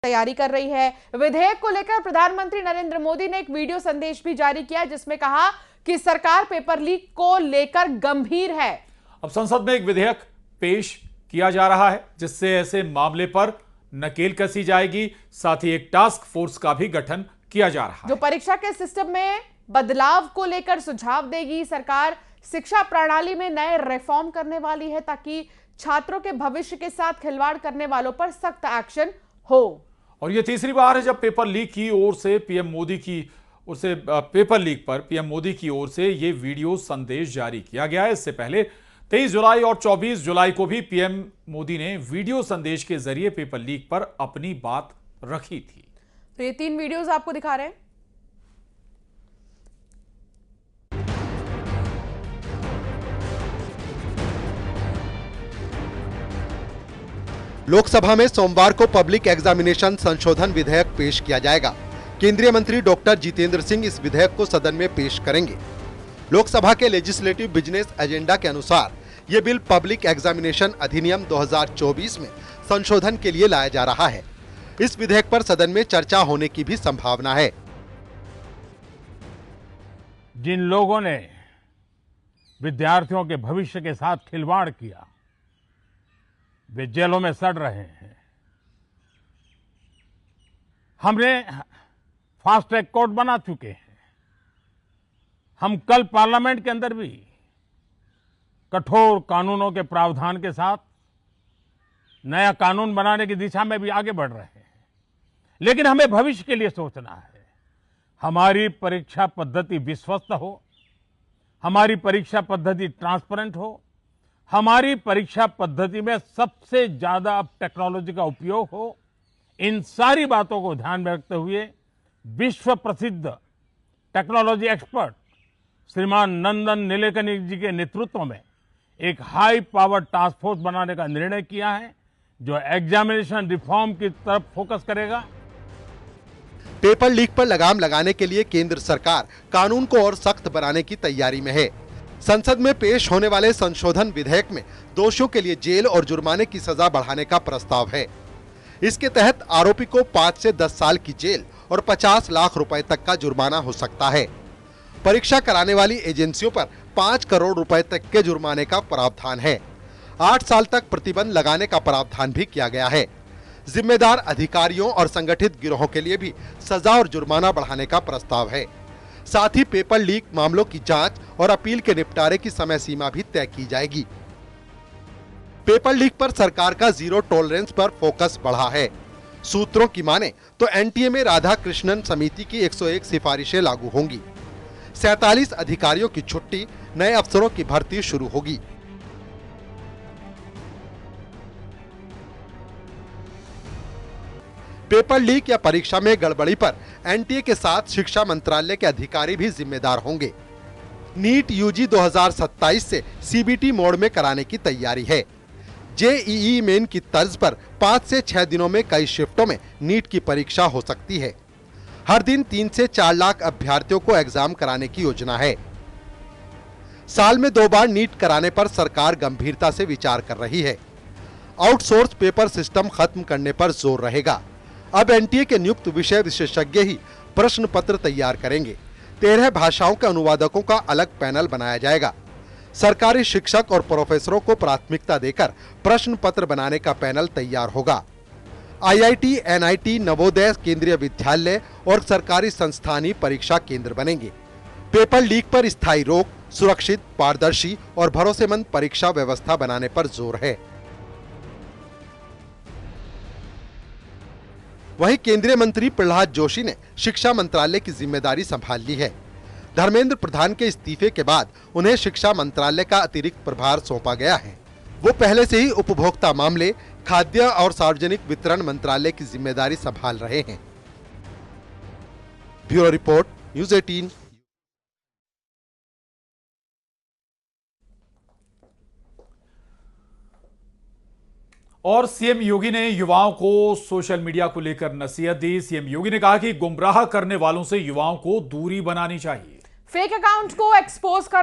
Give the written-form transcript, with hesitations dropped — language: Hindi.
तैयारी कर रही है। विधेयक को लेकर प्रधानमंत्री नरेंद्र मोदी ने एक वीडियो संदेश भी जारी किया जिसमें कहा कि सरकार पेपर लीक को लेकर गंभीर है। अब संसद में एक विधेयक पेश किया जा रहा है जिससे ऐसे मामले पर नकेल कसी जाएगी, साथ ही एक टास्क फोर्स का भी गठन किया जा रहा है जो परीक्षा के सिस्टम में बदलाव को लेकर सुझाव देगी। सरकार शिक्षा प्रणाली में नए रिफॉर्म करने वाली है ताकि छात्रों के भविष्य के साथ खिलवाड़ करने वालों पर सख्त एक्शन हो। और यह तीसरी बार है जब पेपर लीक की ओर से पीएम मोदी की ओर से पेपर लीक पर पीएम मोदी की ओर से यह वीडियो संदेश जारी किया गया है। इससे पहले 23 जुलाई और 24 जुलाई को भी पीएम मोदी ने वीडियो संदेश के जरिए पेपर लीक पर अपनी बात रखी थी। तो ये 3 वीडियोस आपको दिखा रहे हैं। लोकसभा में सोमवार को पब्लिक एग्जामिनेशन संशोधन विधेयक पेश किया जाएगा। केंद्रीय मंत्री डॉक्टर जितेंद्र सिंह इस विधेयक को सदन में पेश करेंगे। लोकसभा के लेजिस्लेटिव बिजनेस एजेंडा के अनुसार ये बिल पब्लिक एग्जामिनेशन अधिनियम 2024 में संशोधन के लिए लाया जा रहा है। इस विधेयक पर सदन में चर्चा होने की भी संभावना है। जिन लोगों ने विद्यार्थियों के भविष्य के साथ खिलवाड़ किया वे जेलों में सड़ रहे हैं। हमने फास्ट ट्रैक कोर्ट बना चुके हैं। हम कल पार्लियामेंट के अंदर भी कठोर कानूनों के प्रावधान के साथ नया कानून बनाने की दिशा में भी आगे बढ़ रहे हैं। लेकिन हमें भविष्य के लिए सोचना है। हमारी परीक्षा पद्धति विश्वस्त हो, हमारी परीक्षा पद्धति ट्रांसपेरेंट हो, हमारी परीक्षा पद्धति में सबसे ज्यादा अब टेक्नोलॉजी का उपयोग हो। इन सारी बातों को ध्यान में रखते हुए विश्व प्रसिद्ध टेक्नोलॉजी एक्सपर्ट श्रीमान नंदन नीलेकनी जी के नेतृत्व में एक हाई पावर टास्क फोर्स बनाने का निर्णय किया है जो एग्जामिनेशन रिफॉर्म की तरफ फोकस करेगा। पेपर लीक पर लगाम लगाने के लिए केंद्र सरकार कानून को और सख्त बनाने की तैयारी में है। संसद में पेश होने वाले संशोधन विधेयक में दोषियों के लिए जेल और जुर्माने की सजा बढ़ाने का प्रस्ताव है। इसके तहत आरोपी को 5 से 10 साल की जेल और 50 लाख रुपए तक का जुर्माना हो सकता है। परीक्षा कराने वाली एजेंसियों पर 5 करोड़ रुपए तक के जुर्माने का प्रावधान है। 8 साल तक प्रतिबंध लगाने का प्रावधान भी किया गया है। जिम्मेदार अधिकारियों और संगठित गिरोहों के लिए भी सजा और जुर्माना बढ़ाने का प्रस्ताव है। साथ ही पेपर लीक मामलों की जांच और अपील के निपटारे की समय सीमा भी तय की जाएगी। पेपर लीक पर सरकार का जीरो टॉलरेंस पर फोकस बढ़ा है। सूत्रों की माने तो एनटीए में राधा कृष्णन समिति की 101 सिफारिशें लागू होंगी। 47 अधिकारियों की छुट्टी, नए अफसरों की भर्ती शुरू होगी। पेपर लीक या परीक्षा में गड़बड़ी पर एनटीए के साथ शिक्षा मंत्रालय के अधिकारी भी जिम्मेदार होंगे। नीट यूजी 2027 से सीबीटी मोड में कराने की तैयारी है। जेईई मेन की तर्ज पर 5 से 6 दिनों में कई शिफ्टों में नीट की परीक्षा हो सकती है। हर दिन 3 से 4 लाख अभ्यर्थियों को एग्जाम कराने की योजना है। साल में 2 बार नीट कराने पर सरकार गंभीरता से विचार कर रही है। आउटसोर्स पेपर सिस्टम खत्म करने पर जोर रहेगा। अब एनटीए के नियुक्त विषय विशेषज्ञ ही प्रश्न पत्र तैयार करेंगे। 13 भाषाओं के अनुवादकों का अलग पैनल बनाया जाएगा। सरकारी शिक्षक और प्रोफेसरों को प्राथमिकता देकर प्रश्न पत्र बनाने का पैनल तैयार होगा। आईआईटी, एनआईटी, नवोदय, केंद्रीय विद्यालय और सरकारी संस्थान ही परीक्षा केंद्र बनेंगे। पेपर लीक पर स्थायी रोक, सुरक्षित, पारदर्शी और भरोसेमंद परीक्षा व्यवस्था बनाने पर जोर है। वहीं केंद्रीय मंत्री प्रहलाद जोशी ने शिक्षा मंत्रालय की जिम्मेदारी संभाल ली है। धर्मेंद्र प्रधान के इस्तीफे के बाद उन्हें शिक्षा मंत्रालय का अतिरिक्त प्रभार सौंपा गया है। वो पहले से ही उपभोक्ता मामले, खाद्य और सार्वजनिक वितरण मंत्रालय की जिम्मेदारी संभाल रहे हैं। Bureau report, news 18। और सीएम योगी ने युवाओं को सोशल मीडिया को लेकर नसीहत दी। सीएम योगी ने कहा कि गुमराह करने वालों से युवाओं को दूरी बनानी चाहिए। फेक अकाउंट को एक्सपोज कर